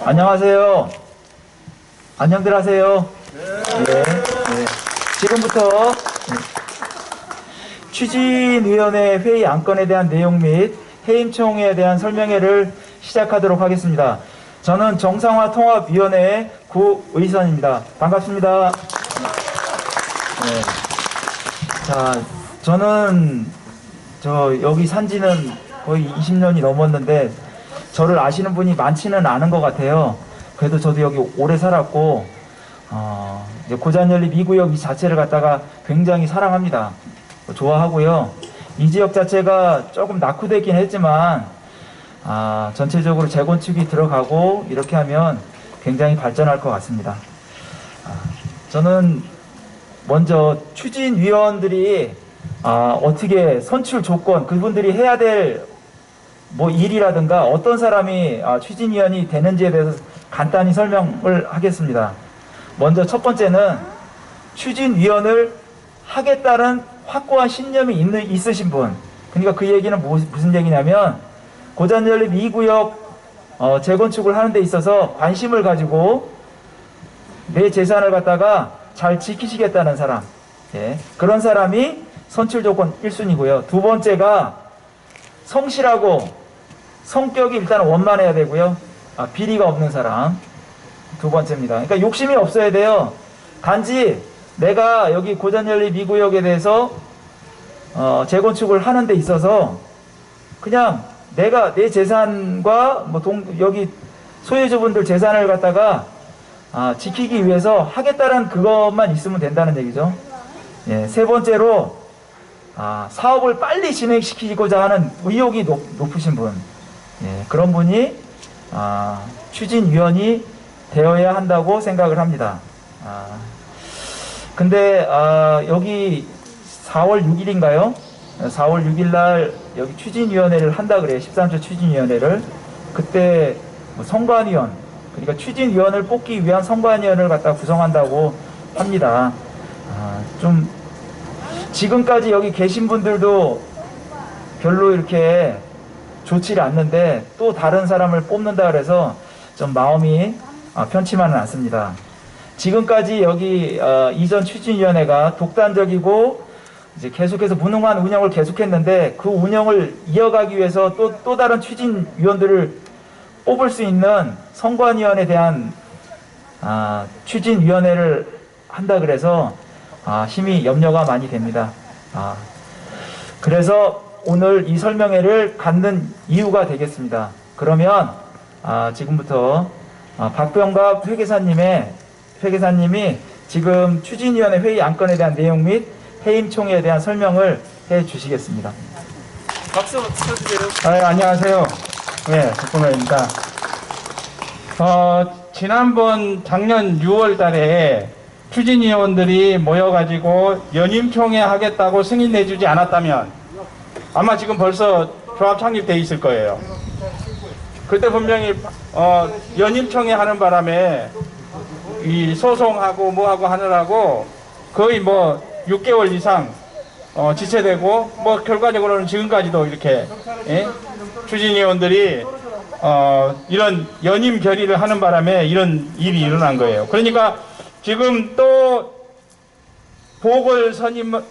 안녕하세요. 안녕들 하세요. 네. 지금부터 추진위원회 회의 안건에 대한 내용 및 해임총회에 대한 설명회를 시작하도록 하겠습니다. 저는 정상화통합위원회의 구의선입니다. 반갑습니다. 네. 자, 저는 여기 산지는 거의 20년이 넘었는데 저를 아시는 분이 많지는 않은 것 같아요. 그래도 저도 여기 오래 살았고 고잔연립 2구역 이 자체를 갖다가 굉장히 사랑합니다. 좋아하고요. 이 지역 자체가 조금 낙후되긴 했지만 전체적으로 재건축이 들어가고 이렇게 하면 굉장히 발전할 것 같습니다. 저는 먼저 추진위원들이 어떻게 선출 조건, 그분들이 해야 될 일이라든가 어떤 사람이 추진위원이 되는지에 대해서 간단히 설명을 하겠습니다. 먼저 첫 번째는 추진위원을 하겠다는 확고한 신념이 있으신 분. 그러니까 그 얘기는 무슨 얘기냐면 고잔연립 2구역 재건축을 하는 데 있어서 관심을 가지고 내 재산을 갖다가 잘 지키시겠다는 사람. 그런 사람이 선출 조건 1순위고요. 두 번째가 성실하고 성격이 일단 원만해야 되고요. 비리가 없는 사람. 두 번째입니다. 그러니까 욕심이 없어야 돼요. 단지 내가 여기 고잔연립 2구역에 대해서 재건축을 하는 데 있어서 그냥 내가 내 재산과 여기 소유주분들 재산을 갖다가 지키기 위해서 하겠다는 그것만 있으면 된다는 얘기죠. 세 번째로 사업을 빨리 진행시키고자 하는 의욕이 높으신 분. 그런 분이 추진위원이 되어야 한다고 생각을 합니다. 근데 여기 4월 6일인가요? 4월 6일 날 여기 추진위원회를 한다 그래요. 13조 추진위원회를. 그때 선관위원, 그러니까 추진위원을 뽑기 위한 선관위원을 갖다 구성한다고 합니다. 좀 지금까지 여기 계신 분들도 별로 이렇게 좋지 않는데 또 다른 사람을 뽑는다 그래서 좀 마음이 편치만은 않습니다. 지금까지 여기 이전 추진위원회가 독단적이고 이제 계속해서 무능한 운영을 계속했는데 그 운영을 이어가기 위해서 또 다른 추진위원들을 뽑을 수 있는 선관위원에 대한 추진위원회를 한다 그래서 힘이 염려가 많이 됩니다. 그래서 오늘 이 설명회를 갖는 이유가 되겠습니다. 그러면 지금부터 박병갑 회계사님이 지금 추진위원회 회의 안건에 대한 내용 및 해임총회에 대한 설명을 해 주시겠습니다. 박수 쳐주세요. 안녕하세요. 네, 박병갑입니다. 지난번 작년 6월 달에 추진위원들이 모여가지고 연임총회 하겠다고 승인 내주지 않았다면 아마 지금 벌써 조합 창립돼 있을 거예요. 그때 분명히 연임총회 하는 바람에 이 소송하고 뭐하고 하느라고 거의 6개월 이상 지체되고 결과적으로는 지금까지도 이렇게 추진위원들이 이런 연임 결의를 하는 바람에 이런 일이 일어난 거예요. 그러니까 지금 또 보궐선임으로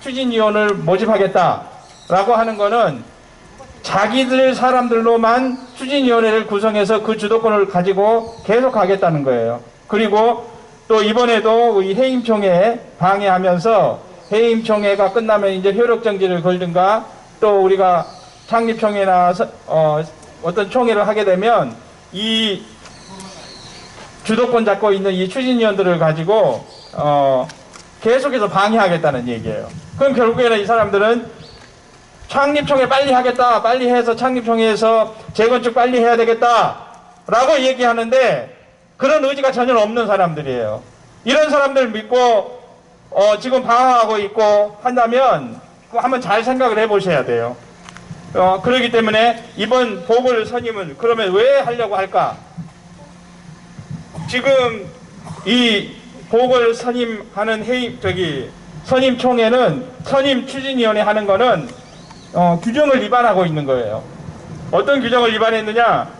추진위원을 모집하겠다라고 하는 거는 자기들 사람들로만 추진위원회를 구성해서 그 주도권을 가지고 계속 가겠다는 거예요. 그리고 또 이번에도 이 해임총회 방해하면서 해임총회가 끝나면 이제 효력정지를 걸든가 또 우리가 창립총회나 어떤 총회를 하게 되면 이 주도권 잡고 있는 이 추진위원들을 가지고 계속해서 방해하겠다는 얘기예요. 그럼 결국에는 이 사람들은 창립총회 빨리 하겠다, 빨리 해서 창립총회에서 재건축 빨리 해야 되겠다 라고 얘기하는데 그런 의지가 전혀 없는 사람들이에요. 이런 사람들 믿고 지금 방황하고 있고 한다면 한번 잘 생각을 해보셔야 돼요. 그렇기 때문에 이번 보궐선임은 그러면 왜 하려고 할까? 지금 이 보궐선임하는 선임총회는 선임 추진위원회 하는 거는 규정을 위반하고 있는 거예요. 어떤 규정을 위반했느냐?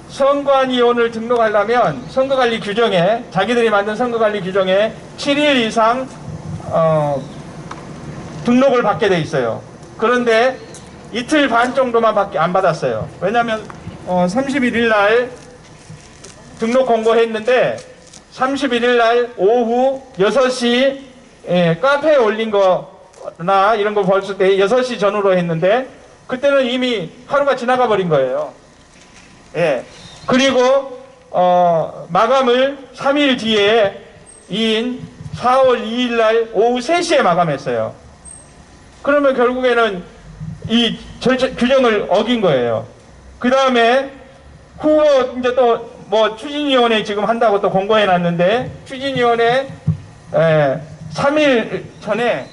선관위원을 등록하려면 선거관리 규정에, 자기들이 만든 선거관리 규정에 7일 이상 등록을 받게 돼 있어요. 그런데 이틀 반 정도만 밖에 안 받았어요. 왜냐하면 31일 날 등록 공고했는데 31일 날 오후 6시 카페에 올린 거나 이런 거 봤을 때 6시 전후로 했는데 그때는 이미 하루가 지나가 버린 거예요. 예. 그리고 마감을 3일 뒤에인 4월 2일 날 오후 3시에 마감했어요. 그러면 결국에는 이 규정을 어긴 거예요. 그 다음에 후보 이제 또 뭐 추진위원회 지금 한다고 또 공고해 놨는데 추진위원회 3일 전에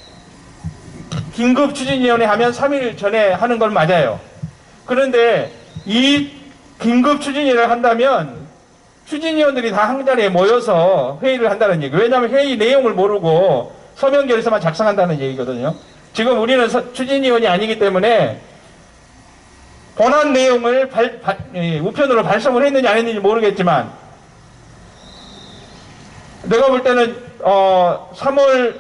긴급 추진위원회 하면 3일 전에 하는 건 맞아요. 그런데 이 긴급 추진위를 한다면 추진위원들이 다 한 자리에 모여서 회의를 한다는 얘기예요. 왜냐하면 회의 내용을 모르고 서명결의서만 작성한다는 얘기거든요. 지금 우리는 추진위원이 아니기 때문에 본안 내용을 우편으로 발송을 했는지 안 했는지 모르겠지만 내가 볼 때는 4월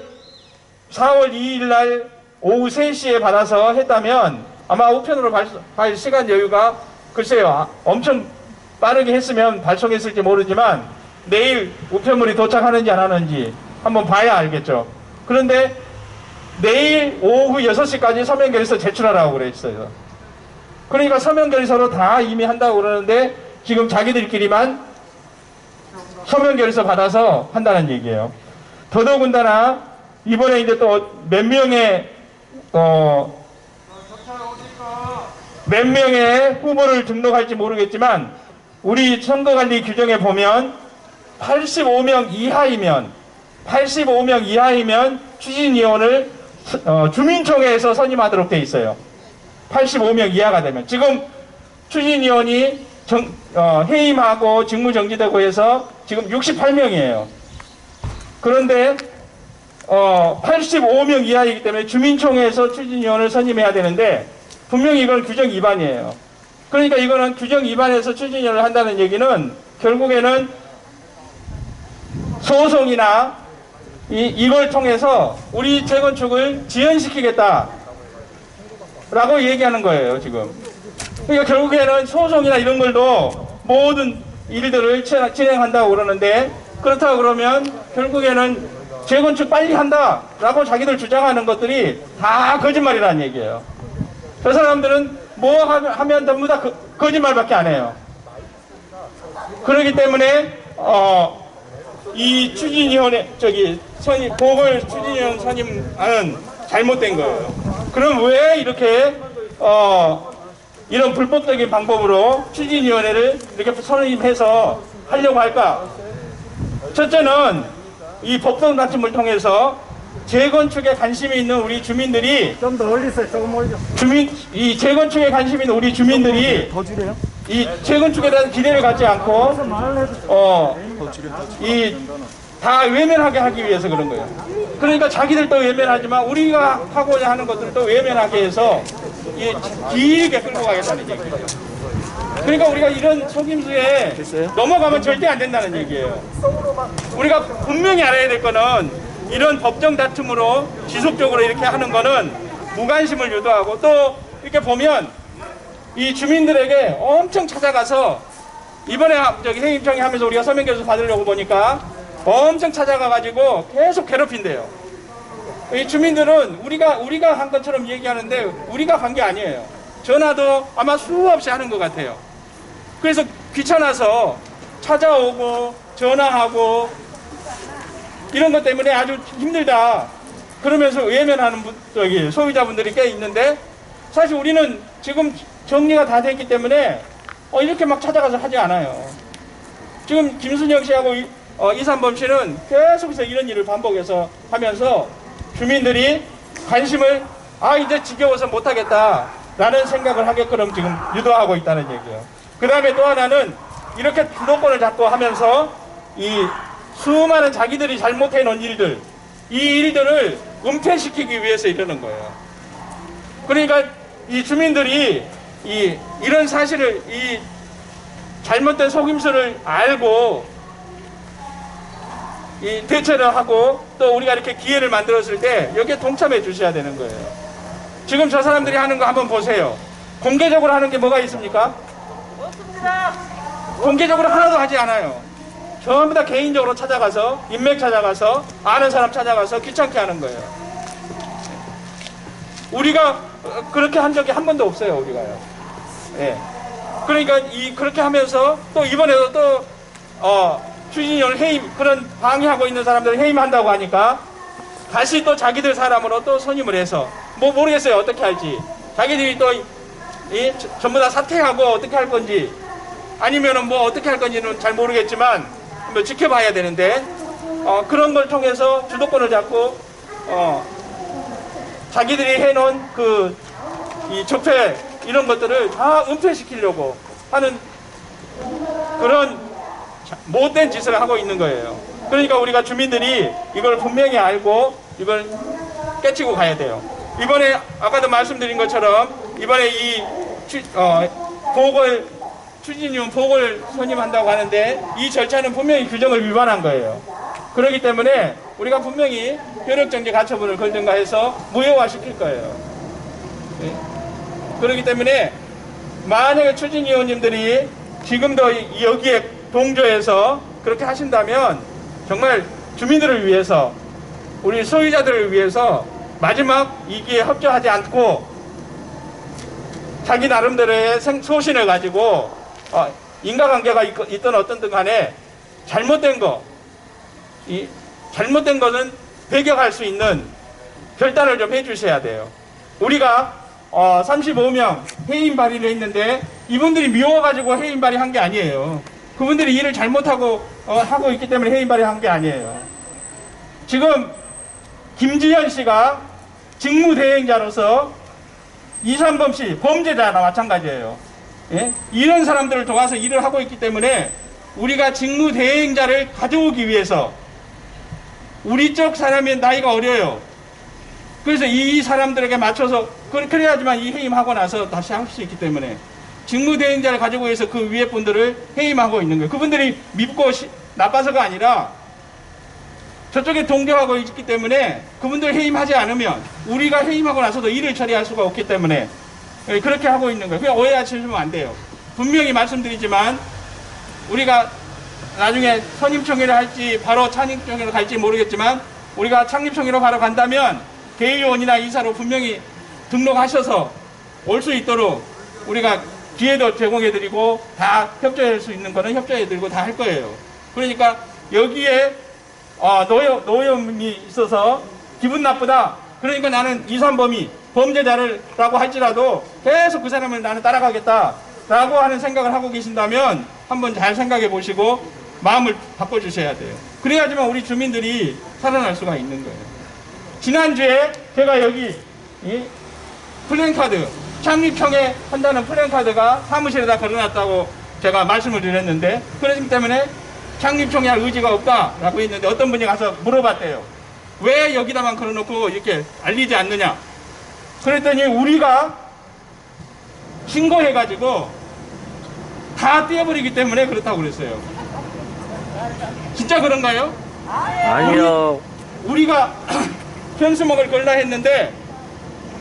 2일 날 오후 3시에 받아서 했다면 아마 우편으로 발 시간 여유가 글쎄요 엄청 빠르게 했으면 발송했을지 모르지만 내일 우편물이 도착하는지 안 하는지 한번 봐야 알겠죠. 그런데 내일 오후 6시까지 서명결의서 제출하라고 그랬어요. 그러니까 서명결의서로 다 이미 한다고 그러는데 지금 자기들끼리만 서명결의서 받아서 한다는 얘기예요. 더더군다나 이번에 이제 또 몇 명의 후보를 등록할지 모르겠지만 우리 선거관리 규정에 보면 85명 이하이면 추진위원을 주민총회에서 선임하도록 돼 있어요. 85명 이하가 되면 지금 추진위원이 해임하고 직무정지되고 해서 지금 68명이에요. 그런데 85명 이하이기 때문에 주민총회에서 추진위원을 선임해야 되는데 분명히 이건 규정 위반이에요. 그러니까 이거는 규정 위반해서 추진위원을 한다는 얘기는 결국에는 소송이나 이걸 통해서 우리 재건축을 지연시키겠다 라고 얘기하는 거예요, 지금. 그러니까 결국에는 소송이나 이런 걸도 모든 일들을 진행한다고 그러는데, 그렇다고 그러면 결국에는 재건축 빨리 한다 라고 자기들 주장하는 것들이 다 거짓말이라는 얘기예요. 저 사람들은 뭐 하면 전부 다 거짓말밖에 안 해요. 그렇기 때문에 이 추진위원회 보궐 추진위원 선임안은 잘못된 거예요. 그럼 왜 이렇게 이런 불법적인 방법으로 추진위원회를 이렇게 선임해서 하려고 할까? 첫째는 이 법정다툼을 통해서 재건축에 관심이 있는 우리 주민들이 좀 더 올리세요. 조금 올려. 이 재건축에 관심 있는 우리 주민들이 더 줄여요? 이 재건축에 대한 기대를 갖지 않고 말을 해도 다 외면하게 하기 위해서 그런 거예요. 그러니까 자기들도 외면하지만 우리가 하고자 하는 것들을 또 외면하게 해서 길게 끌고 가겠다는 얘기예요. 그러니까 우리가 이런 속임수에 넘어가면 절대 안 된다는 얘기예요. 우리가 분명히 알아야 될 거는 이런 법정 다툼으로 지속적으로 이렇게 하는 거는 무관심을 유도하고 또 이렇게 보면 이 주민들에게 엄청 찾아가서 이번에 해임청이 하면서 우리가 서명결의서 받으려고 보니까 엄청 찾아가가지고 계속 괴롭힌대요. 이 주민들은 우리가 한 것처럼 얘기하는데 우리가 한 게 아니에요. 전화도 아마 수없이 하는 것 같아요. 그래서 귀찮아서 찾아오고 전화하고 이런 것 때문에 아주 힘들다 그러면서 외면하는 소유자분들이 꽤 있는데 사실 우리는 지금 정리가 다 됐기 때문에 이렇게 막 찾아가서 하지 않아요. 지금 김순영 씨하고 이산범 씨는 계속해서 이런 일을 반복해서 하면서 주민들이 관심을 이제 지겨워서 못하겠다 라는 생각을 하게끔 지금 유도하고 있다는 얘기예요. 그 다음에 또 하나는 이렇게 주도권을 잡고 하면서 이 수많은 자기들이 잘못해 놓은 일들 이 일들을 은폐시키기 위해서 이러는 거예요. 그러니까 이 주민들이 이런 사실을, 이 잘못된 속임수를 알고 이 대처를 하고 또 우리가 이렇게 기회를 만들었을 때 여기에 동참해 주셔야 되는 거예요. 지금 저 사람들이 하는 거 한번 보세요. 공개적으로 하는 게 뭐가 있습니까? 없습니다. 공개적으로 하나도 하지 않아요. 전부 다 개인적으로 찾아가서, 인맥 찾아가서, 아는 사람 찾아가서 귀찮게 하는 거예요. 우리가 그렇게 한 적이 한 번도 없어요, 우리가요. 예. 그러니까 그렇게 하면서 또 이번에도 또 추진위원 해임, 그런 방해하고 있는 사람들 해임한다고 하니까 다시 또 자기들 사람으로 또 선임을 해서 뭐 모르겠어요, 어떻게 할지. 자기들이 또 전부 다 사퇴하고 어떻게 할 건지, 아니면은 뭐 어떻게 할 건지는 잘 모르겠지만 한번 지켜봐야 되는데, 그런 걸 통해서 주도권을 잡고 자기들이 해놓은 이 적폐 이런 것들을 다 은폐시키려고 하는 그런 못된 짓을 하고 있는 거예요. 그러니까 우리가 주민들이 이걸 분명히 알고 이걸 깨치고 가야 돼요. 이번에 아까도 말씀드린 것처럼 이번에 이 추진위원 보궐 선임한다고 하는데 이 절차는 분명히 규정을 위반한 거예요. 그렇기 때문에 우리가 분명히 효력정지 가처분을 걸든가 해서 무효화시킬 거예요. 네? 그렇기 때문에 만약에 추진위원님들이 지금도 여기에 동조해서 그렇게 하신다면 정말 주민들을 위해서, 우리 소유자들을 위해서 마지막 이기에 협조하지 않고 자기 나름대로의 소신을 가지고 인과관계가 있든 어떤든 간에 잘못된 거는 배격할 수 있는 결단을 좀 해주셔야 돼요. 우리가 35명 해임 발의를 했는데 이분들이 미워가지고 해임 발의한 게 아니에요. 그분들이 일을 잘못하고 하고 있기 때문에 해임 발의한 게 아니에요. 지금 김지현 씨가 직무대행자로서 이산범 씨 범죄자나 마찬가지예요. 예? 이런 사람들을 도와서 일을 하고 있기 때문에 우리가 직무대행자를 가져오기 위해서, 우리 쪽 사람이 나이가 어려요. 그래서 이 사람들에게 맞춰서 그래야지만 이 해임하고 나서 다시 할 수 있기 때문에 직무대행자를 가지고 해서 그 위에 분들을 해임하고 있는 거예요. 그분들이 밉고 나빠서가 아니라 저쪽에 동조하고 있기 때문에 그분들 해임하지 않으면 우리가 해임하고 나서도 일을 처리할 수가 없기 때문에 그렇게 하고 있는 거예요. 그냥 오해하시면 안 돼요. 분명히 말씀드리지만 우리가 나중에 선임총회를 할지 바로 창립총회로 갈지 모르겠지만 우리가 창립총회로 바로 간다면 대의원이나 이사로 분명히 등록하셔서 올 수 있도록 우리가 기회도 제공해드리고 다 협조할 수 있는 거는 협조해드리고 다 할 거예요. 그러니까 여기에 노여움이 있어서 기분 나쁘다. 그러니까 나는 이산범이 범죄자라고 할지라도 계속 그 사람을 나는 따라가겠다라고 하는 생각을 하고 계신다면 한번 잘 생각해 보시고 마음을 바꿔주셔야 돼요. 그래야지만 우리 주민들이 살아날 수가 있는 거예요. 지난주에 제가 여기 플랜카드, 창립청에 한다는 플랜카드가 사무실에다 걸어놨다고 제가 말씀을 드렸는데, 그렇기 때문에 창립청에 할 의지가 없다라고 했는데 어떤 분이 가서 물어봤대요. 왜 여기다만 걸어놓고 이렇게 알리지 않느냐. 그랬더니 우리가 신고해가지고 다 떼어버리기 때문에 그렇다고 그랬어요. 진짜 그런가요? 아니요. 우리가 현수막을 걸라 했는데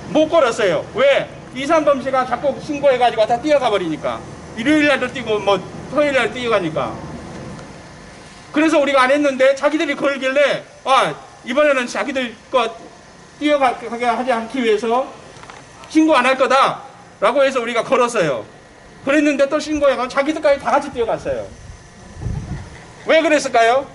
못 걸었어요. 왜? 이산범 씨가 자꾸 신고해가지고 다 뛰어가 버리니까. 일요일날도 뛰고 뭐 토요일날 뛰어가니까. 그래서 우리가 안 했는데 자기들이 걸길래 이번에는 자기들 거 뛰어가게 하지 않기 위해서 신고 안 할 거다 라고 해서 우리가 걸었어요. 그랬는데 또 신고해가지고 자기들까지 다 같이 뛰어갔어요. 왜 그랬을까요?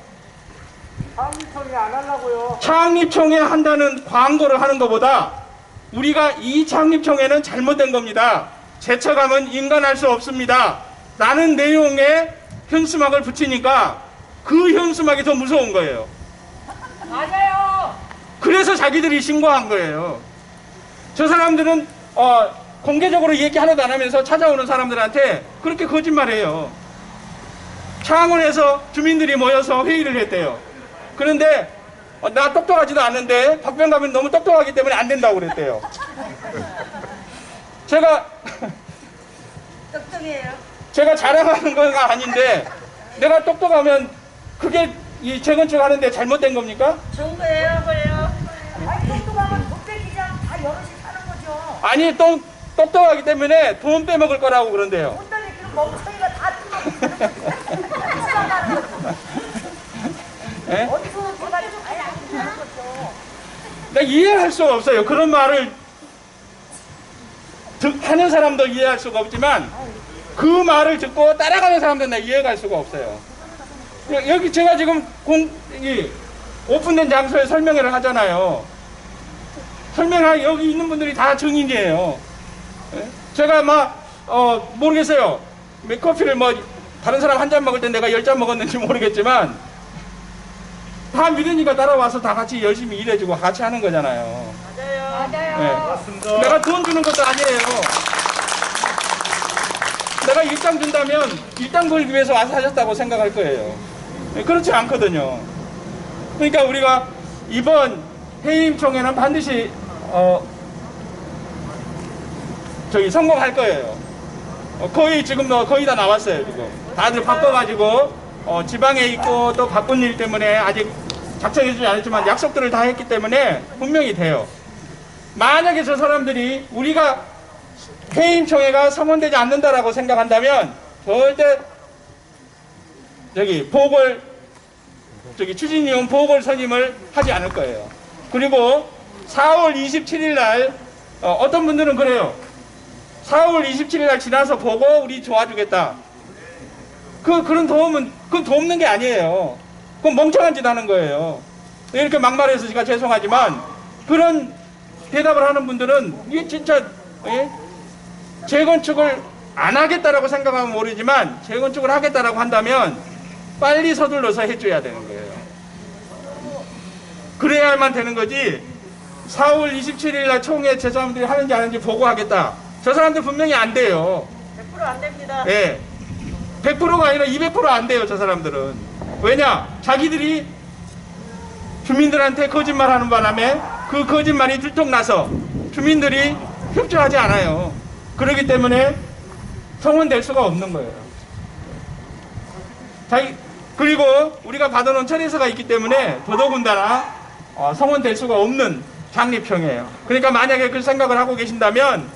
창립청에 안 하려고요. 창립청에 한다는 광고를 하는 것보다 우리가 이 창립청에는 잘못된 겁니다. 제쳐가면 인간할 수 없습니다. 라는 내용의 현수막을 붙이니까 그 현수막이 더 무서운 거예요. 맞아요. 그래서 자기들이 신고한 거예요. 저 사람들은 공개적으로 얘기 하나도 안 하면서 찾아오는 사람들한테 그렇게 거짓말해요. 창원에서 주민들이 모여서 회의를 했대요. 그런데 나 똑똑하지도 않는데 박병감은 너무 똑똑하기 때문에 안 된다고 그랬대요. 제가 걱정이에요. 제가 자랑하는 건 아닌데 내가 똑똑하면 그게 이 재건축 하는데 잘못된 겁니까? 좋은 거예요. 아니 똑똑하면 돈 뺏기자 다 여럿이 사는 거죠. 아니 또 똑똑하기 때문에 돈 빼먹을 거라고 그런대요. 돈 뺏기는 멍청이가 다 뜯어가는 거죠. 예? 어디서 제가 좀 아예 안 사는 거죠. 내가 이해할 수가 없어요. 그런 말을 하는 사람도 이해할 수가 없지만 그 말을 듣고 따라가는 사람들은 내가 이해할 수가 없어요. 여기 제가 지금 이 오픈된 장소에 설명회를 하잖아요. 설명회 여기 있는 분들이 다 증인이에요. 예? 제가 모르겠어요. 커피를 다른 사람 한 잔 먹을 때 내가 10잔 먹었는지 모르겠지만 다 믿으니까 따라와서 다 같이 열심히 일해주고 같이 하는 거잖아요. 맞아요. 예. 내가 돈 주는 것도 아니에요. 내가 일당 준다면 일당 벌기 위해서 와서 하셨다고 생각할 거예요. 예, 그렇지 않거든요. 그러니까 우리가 이번 해임총회는 반드시 성공할 거예요. 거의 지금 거의 다 나왔어요. 지금 다들 바빠가지고 지방에 있고 또 바쁜 일 때문에 아직 작성해주지 않았지만 약속들을 다 했기 때문에 분명히 돼요. 만약에 저 사람들이 우리가 해임총회가 성원되지 않는다라고 생각한다면 절대 추진위원 보궐 선임을 하지 않을 거예요. 그리고 4월 27일 날 어떤 분들은 그래요. 4월 27일 날 지나서 보고 우리 도와주겠다. 그런 도움은 그건 돕는 게 아니에요. 그건 멍청한 짓 하는 거예요. 이렇게 막말해서 제가 죄송하지만 그런 대답을 하는 분들은 이게 진짜 재건축을 안 하겠다라고 생각하면 모르지만 재건축을 하겠다라고 한다면 빨리 서둘러서 해줘야 되는 거예요. 그래야만 되는 거지. 4월 27일 날 총회 저 사람들이 하는지 안 하는지 보고하겠다. 저 사람들 분명히 안 돼요. 100% 안 됩니다. 예. 100%가 아니라 200% 안 돼요, 저 사람들은. 왜냐? 자기들이 주민들한테 거짓말하는 바람에 그 거짓말이 들통나서 주민들이 협조하지 않아요. 그렇기 때문에 성원될 수가 없는 거예요. 그리고 우리가 받아놓은 철회서가 있기 때문에 더더군다나 성원될 수가 없는 장립형이에요. 그러니까 만약에 그 생각을 하고 계신다면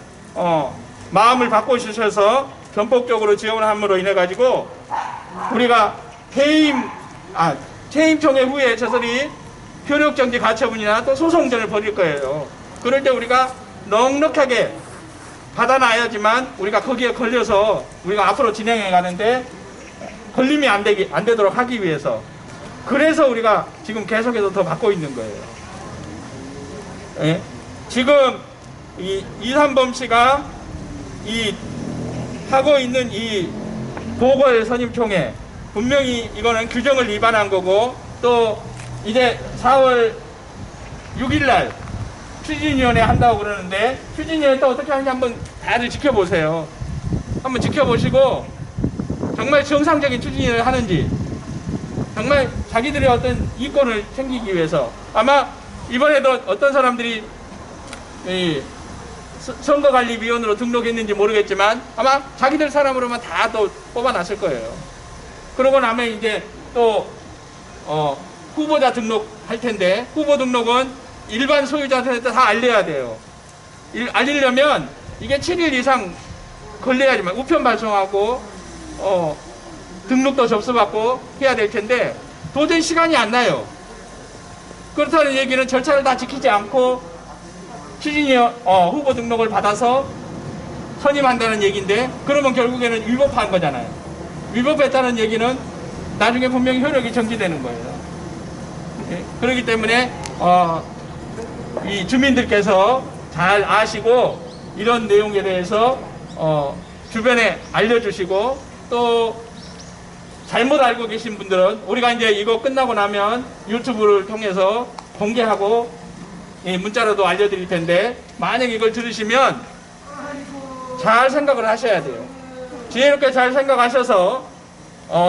마음을 바꿔주셔서 전폭적으로 지원을 함으로 인해 가지고 우리가 해임총회 후에 저들이 효력정지 가처분이나 또 소송전을 벌일 거예요. 그럴 때 우리가 넉넉하게 받아놔야지만 우리가 거기에 걸려서 우리가 앞으로 진행해 가는데 걸림이 안 되도록 하기 위해서 그래서 우리가 지금 계속해서 더 받고 있는 거예요. 예? 지금 이삼범 씨가 하고 있는 이 보궐 선임총회 분명히 이거는 규정을 위반한 거고 또 이제 4월 6일 날 추진위원회 한다고 그러는데 추진위원회 또 어떻게 하는지 한번 다들 지켜보세요. 한번 지켜보시고 정말 정상적인 추진위원회를 하는지 정말 자기들의 어떤 이권을 챙기기 위해서 아마 이번에도 어떤 사람들이 선거관리위원으로 등록했는지 모르겠지만 아마 자기들 사람으로만 다 또 뽑아놨을 거예요. 그러고 나면 이제 또 후보자 등록할 텐데 후보 등록은 일반 소유자한테 다 알려야 돼요. 알리려면 이게 7일 이상 걸려야지만 우편 발송하고 등록도 접수받고 해야 될 텐데 도저히 시간이 안 나요. 그렇다는 얘기는 절차를 다 지키지 않고 추진위원 후보 등록을 받아서 선임한다는 얘기인데 그러면 결국에는 위법한 거잖아요. 위법했다는 얘기는 나중에 분명히 효력이 정지되는 거예요. 예? 그렇기 때문에 이 주민들께서 잘 아시고 이런 내용에 대해서 주변에 알려주시고 또 잘못 알고 계신 분들은 우리가 이제 이거 끝나고 나면 유튜브를 통해서 공개하고 문자로도 알려드릴 텐데 만약 이걸 들으시면 잘 생각을 하셔야 돼요. 지혜롭게 잘 생각하셔서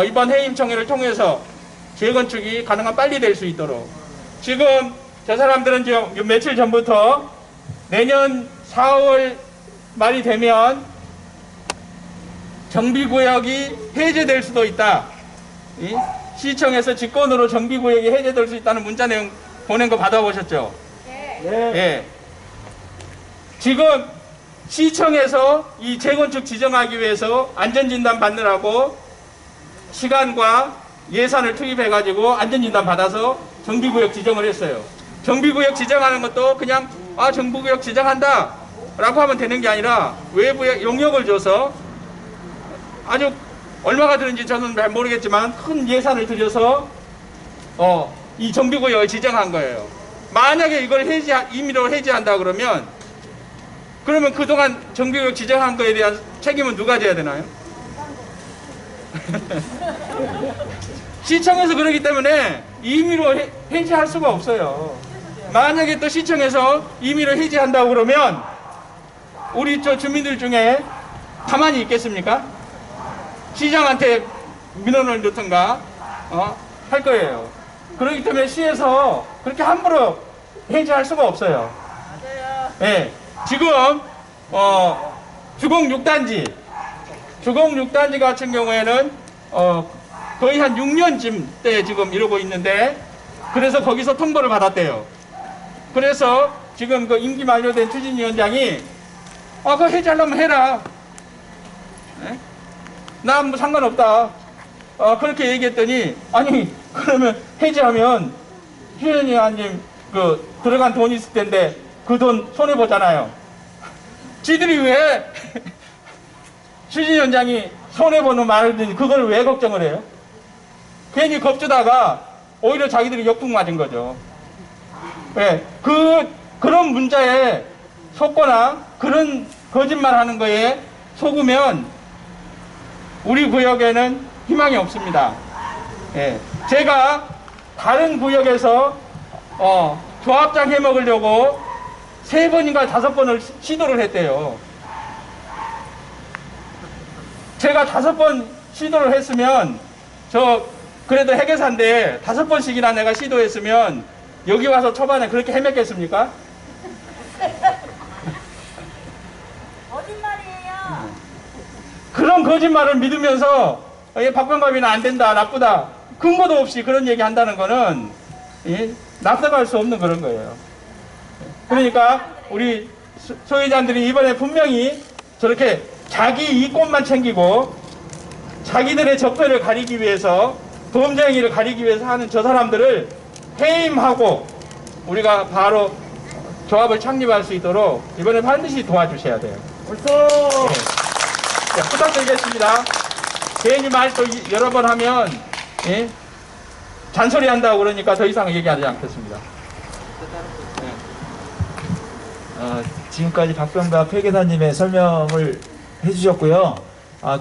이번 해임총회를 통해서 재건축이 가능한 빨리 될 수 있도록 지금 저 사람들은 지금 며칠 전부터 내년 4월 말이 되면 정비구역이 해제될 수도 있다. 시청에서 직권으로 정비구역이 해제될 수 있다는 문자 내용 보낸 거 받아보셨죠? 네. 예. 지금 시청에서 이 재건축 지정하기 위해서 안전진단 받느라고 시간과 예산을 투입해가지고 안전진단 받아서 정비구역 지정을 했어요. 정비구역 지정하는 것도 그냥 정비구역 지정한다 라고 하면 되는 게 아니라 외부에 용역을 줘서 아주 얼마가 드는지 저는 잘 모르겠지만 큰 예산을 들여서 이 정비구역을 지정한 거예요. 만약에 이걸 임의로 해지한다 그러면 그동안 정비구역 지정한 거에 대한 책임은 누가 져야 되나요? 시청에서 그러기 때문에 임의로 해지할 수가 없어요. 만약에 또 시청에서 임의로 해지한다고 그러면 우리 주민들 중에 가만히 있겠습니까? 시장한테 민원을 넣던가 할 거예요. 그렇기 때문에 시에서 그렇게 함부로 해지할 수가 없어요. 맞아요. 예, 지금 주공 6단지 같은 경우에는 거의 한 6년쯤 때 지금 이러고 있는데, 그래서 거기서 통보를 받았대요. 그래서 지금 그 임기 만료된 추진위원장이 그거 해지하려면 해라. 예? 나 뭐 상관없다. 그렇게 얘기했더니, 아니 그러면 해지하면 추진위원장님 들어간 돈이 있을 텐데 그 돈 손해 보잖아요. 지들이 왜 추진위원장이 손해 보는 말을 듣니 그걸 왜 걱정을 해요? 괜히 겁주다가 오히려 자기들이 역풍 맞은 거죠. 예, 그런 문자에 속거나 그런 거짓말 하는 거에 속으면 우리 구역에는 희망이 없습니다. 예, 제가 다른 구역에서 조합장 해먹으려고 3번인가 5번을 시도를 했대요. 제가 5번 시도를 했으면 그래도 회계사인데 5번씩이나 내가 시도했으면 여기 와서 초반에 그렇게 헤맸겠습니까? 거짓말이에요. 그런 거짓말을 믿으면서 박병갑이는 안 된다, 나쁘다, 근거도 없이 그런 얘기 한다는 거는 납득할 수 없는 그런 거예요. 그러니까 우리 소유자들이 이번에 분명히 저렇게 자기 이권만 챙기고 자기들의 적폐를 가리기 위해서, 범죄행위를 가리기 위해서 하는 저 사람들을 해임하고 우리가 바로 조합을 창립할 수 있도록 이번에 반드시 도와주셔야 돼요. 네, 부탁드리겠습니다. 괜히 말 또 여러 번 하면 잔소리 한다고 그러니까 더 이상 얘기하지 않겠습니다. 지금까지 박병갑 회계사님의 설명을 해주셨고요.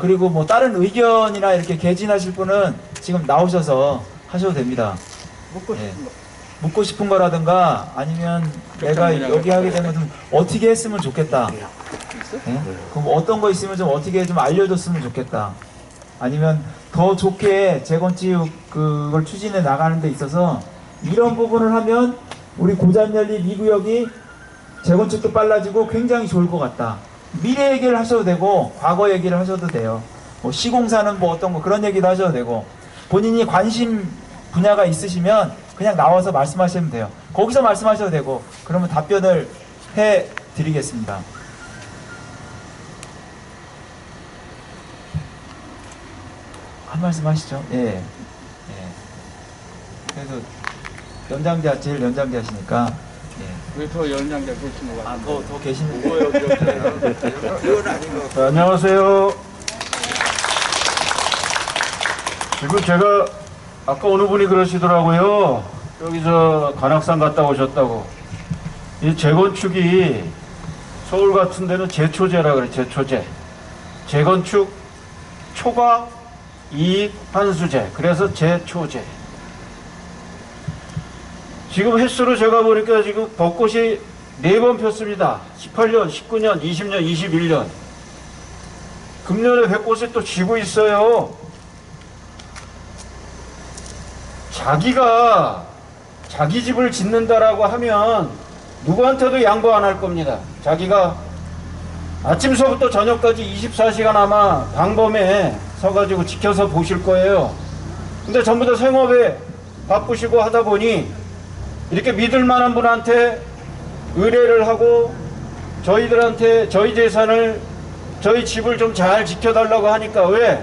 그리고 뭐 다른 의견이나 이렇게 개진하실 분은 지금 나오셔서 하셔도 됩니다. 묻고 싶은 거라든가 아니면 내가 여기 하게 되면 좀 어떻게 했으면 좋겠다. 그럼 어떤 거 있으면 좀 어떻게 좀 알려줬으면 좋겠다. 아니면 더 좋게 재건축 그걸 추진해 나가는 데 있어서 이런 부분을 하면 우리 고잔열리 2구역이 재건축도 빨라지고 굉장히 좋을 것 같다. 미래 얘기를 하셔도 되고 과거 얘기를 하셔도 돼요. 뭐 시공사는 뭐 어떤 거 그런 얘기도 하셔도 되고 본인이 관심 분야가 있으시면 그냥 나와서 말씀하시면 돼요. 거기서 말씀하셔도 되고 그러면 답변을 해 드리겠습니다. 한 말씀 하시죠. 예. 그래서 제일 연장자 하시니까 왜 더 연장자 계시는 것 같아요? 더 계시는 안녕하세요. 지금 제가 아까 어느 분이 그러시더라고요. 여기 관악산 갔다 오셨다고. 이 재건축이 서울 같은 데는 제초제라 그래. 제초제. 재건축 초과 이익 환수제. 그래서 제초제. 지금 횟수로 제가 보니까 지금 벚꽃이 4번 폈습니다. 18년, 19년, 20년, 21년. 금년에 벚꽃이 또 지고 있어요. 자기가 자기 집을 짓는다라고 하면 누구한테도 양보 안 할 겁니다. 자기가 아침서부터 저녁까지 24시간 아마 방범에 서가지고 지켜서 보실 거예요. 근데 전부 다 생업에 바쁘시고 하다 보니 이렇게 믿을 만한 분한테 의뢰를 하고 저희들한테 저희 재산을, 저희 집을 좀 잘 지켜달라고 하니까, 왜?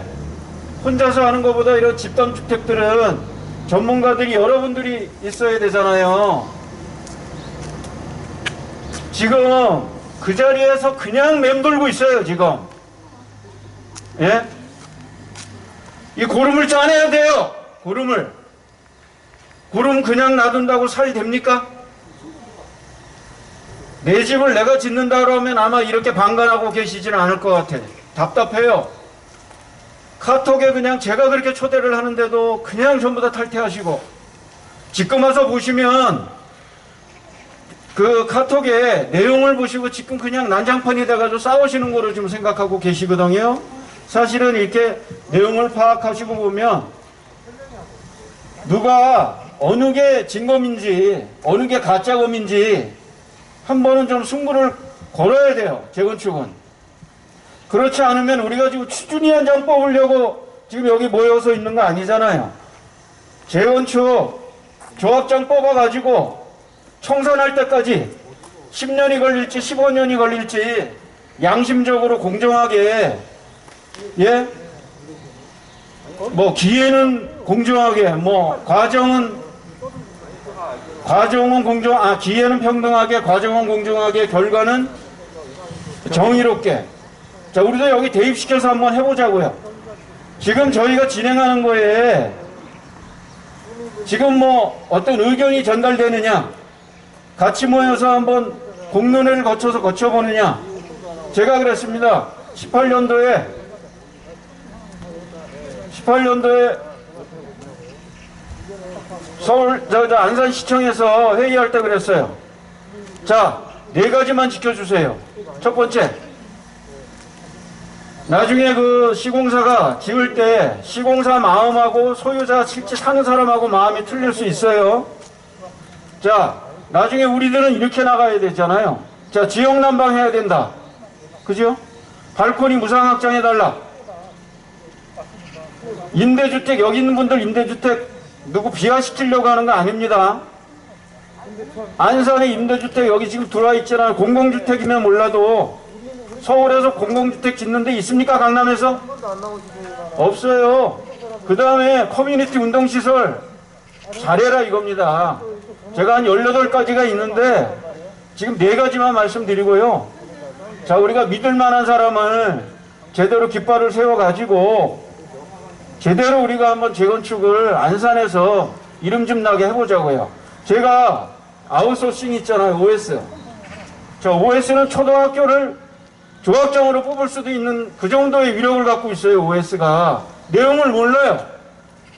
혼자서 하는 것보다 이런 집단주택들은 전문가들이 여러분들이 있어야 되잖아요. 지금 그 자리에서 그냥 맴돌고 있어요, 지금. 예? 이 고름을 짜내야 돼요, 고름을. 고름 그냥 놔둔다고 살이 됩니까? 내 집을 내가 짓는다 그러면 아마 이렇게 방관하고 계시지는 않을 것 같아. 답답해요. 카톡에 그냥 제가 그렇게 초대를 하는데도 그냥 전부 다 탈퇴하시고, 지금 와서 보시면 그 카톡에 내용을 보시고 지금 그냥 난장판이 돼가지고 싸우시는 거로 지금 생각하고 계시거든요. 사실은 이렇게 내용을 파악하시고 보면 누가 어느 게 진검인지 어느 게 가짜검인지 한 번은 좀 승부를 걸어야 돼요, 재건축은. 그렇지 않으면 우리가 지금 추진위원장 뽑으려고 지금 여기 모여서 있는 거 아니잖아요. 재건축 조합장 뽑아가지고 청산할 때까지 10년이 걸릴지 15년이 걸릴지 양심적으로 공정하게, 예? 뭐 기회는 공정하게, 뭐 과정은 공정, 기회는 평등하게, 과정은 공정하게, 결과는 정의롭게. 자, 우리도 여기 대입시켜서 한번 해보자고요. 지금 저희가 진행하는 거에 지금 뭐 어떤 의견이 전달되느냐, 같이 모여서 한번 공론회를 거쳐보느냐. 제가 그랬습니다. 18년도에 서울 안산시청에서 회의할 때 그랬어요. 자, 4가지만 지켜주세요. 첫 번째, 나중에 그 시공사가 지을 때 시공사 마음하고 소유자 실제 사는 사람하고 마음이 틀릴 수 있어요. 자, 나중에 우리들은 이렇게 나가야 되잖아요. 자, 지역난방 해야 된다, 그죠? 발코니 무상확장해달라. 임대주택, 여기 있는 분들 임대주택 누구 비하시키려고 하는 거 아닙니다. 안산에 임대주택 여기 지금 들어와 있잖아요. 공공주택이면 몰라도 서울에서 공공주택 짓는 데 있습니까? 강남에서? 없어요. 그 다음에 커뮤니티 운동시설 잘해라 이겁니다. 제가 한 18가지가 있는데 지금 4가지만 말씀드리고요. 자, 우리가 믿을 만한 사람을 제대로 깃발을 세워가지고 제대로 우리가 한번 재건축을 안산에서 이름 좀 나게 해보자고요. 제가 아웃소싱 있잖아요, OS. 저 OS는 초등학교를 조합장으로 뽑을 수도 있는 그 정도의 위력을 갖고 있어요, OS가. 내용을 몰라요.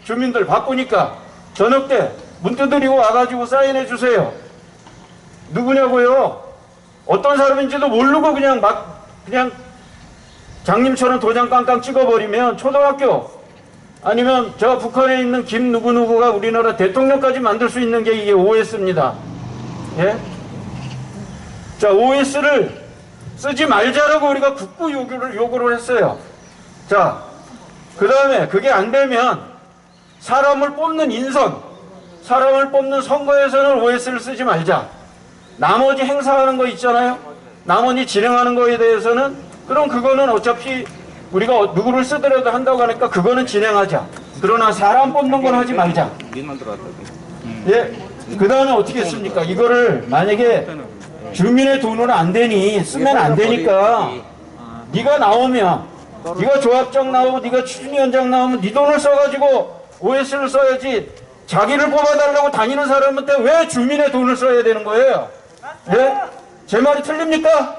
주민들 바쁘니까 저녁 때 문 두드리고 와가지고 사인해 주세요. 누구냐고요? 어떤 사람인지도 모르고 그냥 장님처럼 도장 깡깡 찍어버리면 초등학교 아니면 저 북한에 있는 김 누구누구가 우리나라 대통령까지 만들 수 있는 게 이게 OS입니다. 예? 자, OS를 쓰지 말자라고 우리가 국부 요구를 했어요. 자, 그 다음에 그게 안 되면 사람을 뽑는 인선, 사람을 뽑는 선거에서는 OS를 쓰지 말자. 나머지 행사하는 거 있잖아요. 나머지 진행하는 거에 대해서는 그럼 그거는 어차피 우리가 누구를 쓰더라도 한다고 하니까 그거는 진행하자. 그러나 사람 뽑는 건 하지 말자. 예. 그 다음에 어떻게 했습니까? 이거를 만약에 주민의 돈은 안 되니 쓰면 안 되니까 네가 나오면, 네가 조합장 나오고 네가 추진위원장 나오면 네 돈을 써가지고 OS를 써야지. 자기를 뽑아달라고 다니는 사람한테 왜 주민의 돈을 써야 되는 거예요? 예? 제 말이 틀립니까?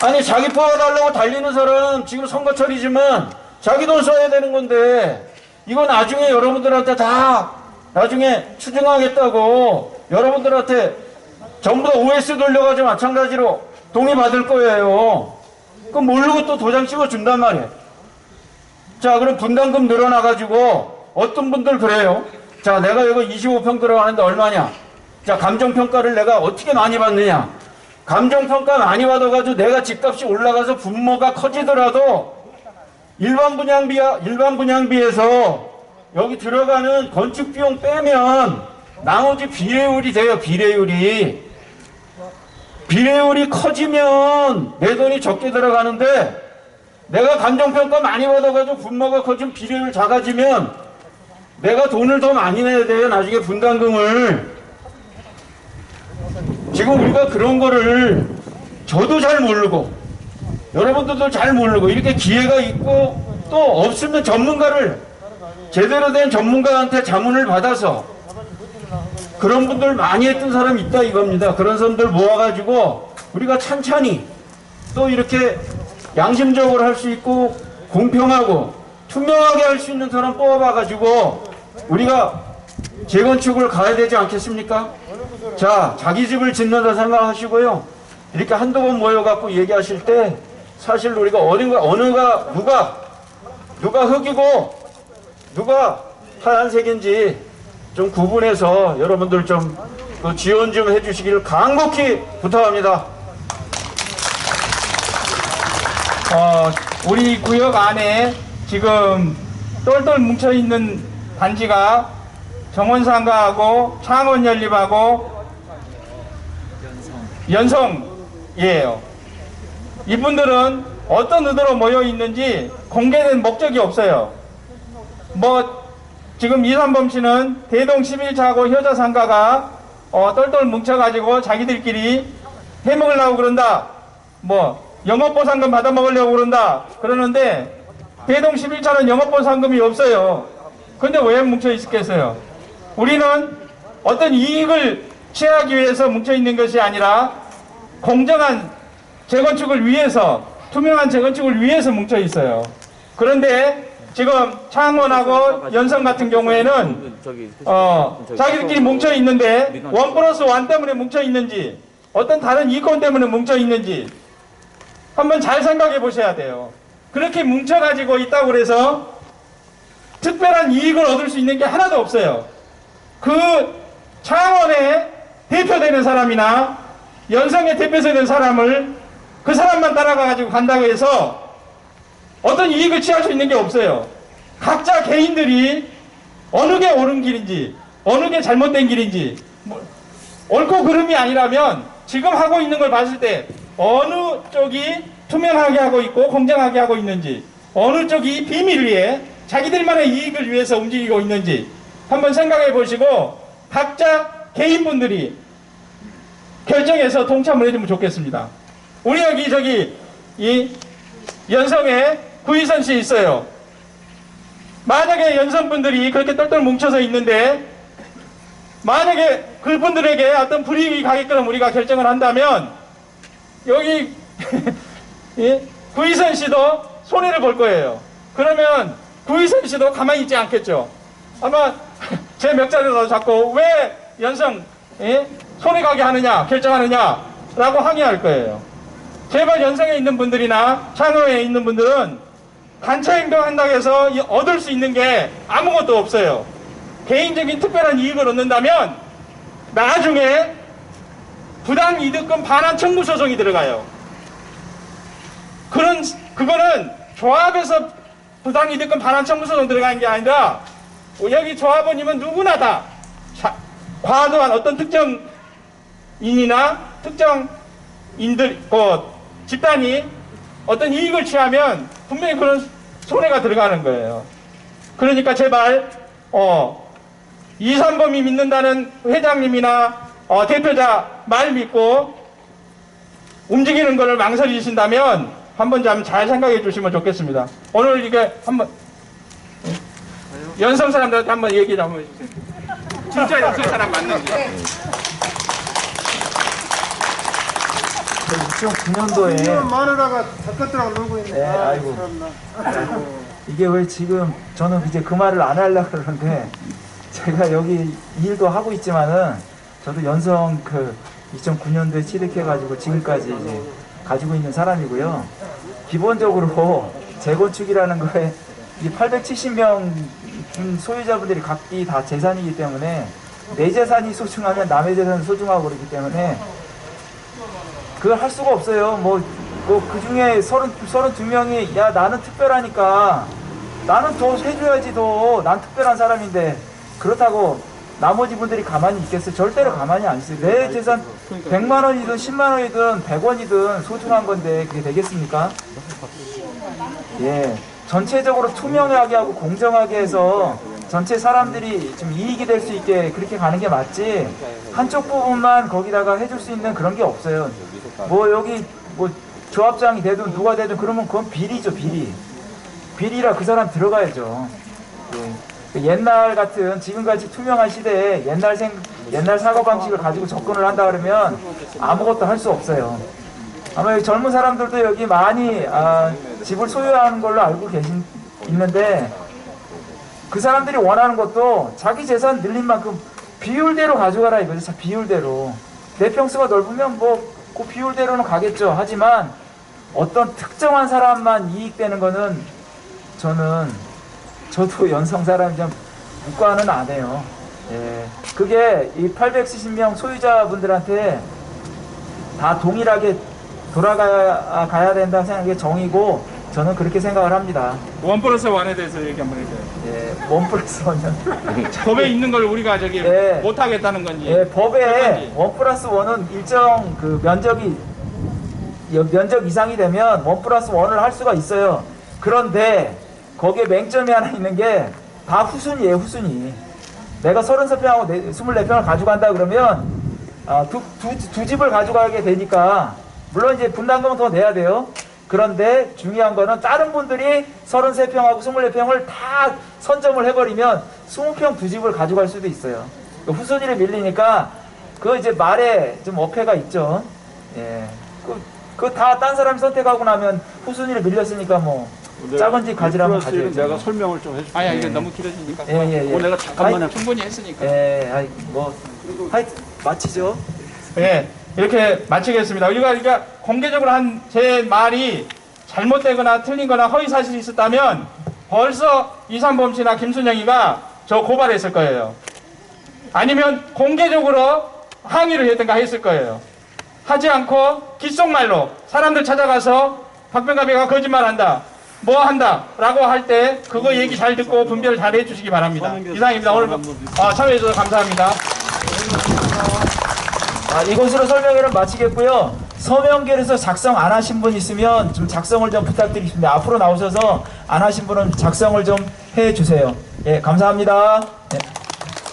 아니, 자기 뽑아달라고 달리는 사람은 지금 선거철이지만 자기 돈 써야 되는 건데, 이거 나중에 여러분들한테 다 나중에 추징하겠다고 여러분들한테 전부 다 OS 돌려가지고 마찬가지로 동의받을 거예요. 그럼 모르고 또 도장 찍어준단 말이에요. 자, 그럼 분담금 늘어나가지고 어떤 분들 그래요. 자, 내가 이거 25평 들어가는데 얼마냐. 자, 감정평가를 내가 어떻게 많이 받느냐. 감정평가 많이 받아가지고 내가 집값이 올라가서 분모가 커지더라도 일반 분양비에서 여기 들어가는 건축 비용 빼면 나머지 비례율이 돼요. 비례율이 커지면 내 돈이 적게 들어가는데 내가 감정평가 많이 받아가지고 분모가 커지면 비례율 작아지면 내가 돈을 더 많이 내야 돼요. 나중에 분담금을. 지금 우리가 그런 거를 저도 잘 모르고 여러분들도 잘 모르고 이렇게 기회가 있고 또 없으면 전문가를 제대로 된 전문가한테 자문을 받아서 그런 분들 많이 했던 사람이 있다 이겁니다. 그런 사람들 모아가지고 우리가 찬찬히 또 이렇게 양심적으로 할 수 있고 공평하고 투명하게 할 수 있는 사람 뽑아가지고 우리가 재건축을 가야 되지 않겠습니까? 자, 자기 집을 짓는다 생각하시고요. 이렇게 한두 번 모여갖고 얘기하실 때 사실 우리가 누가 흙이고 누가 하얀색인지 좀 구분해서 여러분들 좀 그 지원 좀 해주시기를 간곡히 부탁합니다. 우리 구역 안에 지금 똘똘 뭉쳐있는 단지가 정원상가하고 창원연립하고 연성이에요. 이분들은 어떤 의도로 모여 있는지 공개된 목적이 없어요. 지금 이삼범 씨는 대동 11차하고 효자상가가 똘똘 뭉쳐가지고 자기들끼리 해먹으려고 그런다. 영업보상금 받아먹으려고 그런다. 그러는데 대동 11차는 영업보상금이 없어요. 근데 왜 뭉쳐 있겠어요? 우리는 어떤 이익을 취하기 위해서 뭉쳐 있는 것이 아니라 공정한 재건축을 위해서, 투명한 재건축을 위해서 뭉쳐 있어요. 그런데 지금 창원하고 연성 같은 경우에는 자기들끼리 뭉쳐 있는데 1+1 때문에 뭉쳐 있는지 어떤 다른 이권 때문에 뭉쳐 있는지 한번 잘 생각해 보셔야 돼요. 그렇게 뭉쳐가지고 있다고 그래서 특별한 이익을 얻을 수 있는 게 하나도 없어요. 그 창원의 대표되는 사람이나 연성의 대표되는 사람을 그 사람만 따라가가지고 간다고 해서 어떤 이익을 취할 수 있는 게 없어요. 각자 개인들이 어느 게 옳은 길인지 어느 게 잘못된 길인지 옳고 그름이 아니라면 지금 하고 있는 걸 봤을 때 어느 쪽이 투명하게 하고 있고 공정하게 하고 있는지 어느 쪽이 비밀 위에 자기들만의 이익을 위해서 움직이고 있는지 한번 생각해 보시고 각자 개인분들이 결정해서 동참을 해주면 좋겠습니다. 우리 여기 이 연성에 구희선 씨 있어요. 만약에 연성분들이 그렇게 똘똘 뭉쳐서 있는데 만약에 그분들에게 어떤 불이익이 가게끔 우리가 결정을 한다면 여기 구희선 씨도 손해를 볼 거예요. 그러면 구희선 씨도 가만히 있지 않겠죠. 아마 제 멱살을 잡고 왜 연성 손해 가게 하느냐 결정하느냐 라고 항의할 거예요. 제발 연성에 있는 분들이나 창원에 있는 분들은 단체 행동한다고 해서 얻을 수 있는 게 아무것도 없어요. 개인적인 특별한 이익을 얻는다면 나중에 부당이득금 반환 청구 소송이 들어가요. 그거는 조합에서 부당이득금 반환 청구 소송 들어가는 게 아니라 여기 조합원이면 누구나 다 과도한 어떤 특정인이나 특정인들 집단이 어떤 이익을 취하면 분명히 그런 손해가 들어가는 거예요. 그러니까 제발 이삼범이 믿는다는 회장님이나 대표자 말 믿고 움직이는 것을 망설이신다면 한번 좀 잘 생각해 주시면 좋겠습니다. 오늘 이게 한번 연성 사람들한테 한번 얘기 좀 한번 해주세요. 진짜 연성 사람 맞는지. 2009년도에 마누라가 닭것들하고 놀고 있네. 네, 아이고. 이게 왜 지금 저는 이제 그 말을 안 하려고 그러는데 제가 여기 일도 하고 있지만은 저도 연성 2009년도에 취득해가지고 지금까지 이제 가지고 있는 사람이고요. 기본적으로 재건축이라는 거에 이 870명 소유자분들이 각기 다 재산이기 때문에 내 재산이 소중하면 남의 재산은 소중하고 그렇기 때문에 그걸 할 수가 없어요. 그 중에 32명이, 야, 나는 특별하니까, 나는 더 해줘야지, 난 특별한 사람인데, 그렇다고 나머지 분들이 가만히 있겠어요? 절대로 가만히 안 있어요. 내 재산 100만 원이든 10만 원이든 100원이든 소중한 건데, 그게 되겠습니까? 예. 전체적으로 투명하게 하고 공정하게 해서 전체 사람들이 좀 이익이 될 수 있게 그렇게 가는 게 맞지, 한쪽 부분만 거기다가 해줄 수 있는 그런 게 없어요. 여기 조합장이 되든 누가 되든 그러면 그건 비리죠, 비리. 비리라 그 사람 들어가야죠. 예. 옛날 같은 지금같이 투명한 시대에 옛날 사고방식을 가지고 접근을 한다 그러면 아무것도 할 수 없어요. 아마 여기 젊은 사람들도 여기 많이 집을 소유하는 걸로 알고 있는데, 그 사람들이 원하는 것도 자기 재산 늘린 만큼 비율대로 가져가라 이거죠. 비율대로. 내 평수가 넓으면 그 비율대로는 가겠죠. 하지만 어떤 특정한 사람만 이익되는 거는 저도 연성 사람이지만 묵과는 안 해요. 예. 그게 이 870명 소유자분들한테 다 동일하게 돌아가야 된다고 생각하는 게 정의고, 저는 그렇게 생각을 합니다. 1+1에 대해서 얘기 한번 해줘요. 예, 1+1은 법에 있는 걸 우리가 예. 못하겠다는 건지. 예, 법에 1+1은 일정 그 면적 이상이 되면 1+1을 할 수가 있어요. 그런데 거기에 맹점이 하나 있는 게 다 후순위예요, 후순위. 내가 33평하고 24평을 가져간다 그러면 두 집을 가져가게 되니까, 물론 이제 분담금은 더 내야 돼요. 그런데 중요한 거는 다른 분들이 33평하고 24평을 다 선점을 해버리면 20평 두 집을 가져갈 수도 있어요. 후순위를 밀리니까 그 이제 말에 좀 어폐가 있죠. 예. 그 다 딴 사람이 선택하고 나면 후순위를 밀렸으니까 작은 집 가지라면 가져야죠. 내가 설명을 좀 해줄게. 아니, 이거 너무 길어지니까. 예. 내가 잠깐만 충분히 했으니까. 예, 하여튼 마치죠. 예, 이렇게 마치겠습니다. 우리가 공개적으로 한 제 말이 잘못되거나 틀린거나 허위사실이 있었다면 벌써 이삼범 씨나 김순영이가 저 고발했을 거예요. 아니면 공개적으로 항의를 했든가 했을 거예요. 하지 않고 귓속말로 사람들 찾아가서 박병갑이가 거짓말한다, 뭐 한다 라고 할 때 그거 얘기 잘 듣고 분별 잘 해주시기 바랍니다. 이상입니다. 오늘 참여해주셔서 감사합니다. 이것으로 설명회를 마치겠고요. 서명결에서 작성 안 하신 분 있으면 좀 작성을 좀 부탁드리겠습니다. 앞으로 나오셔서 안 하신 분은 작성을 좀 해주세요. 예, 감사합니다. 예.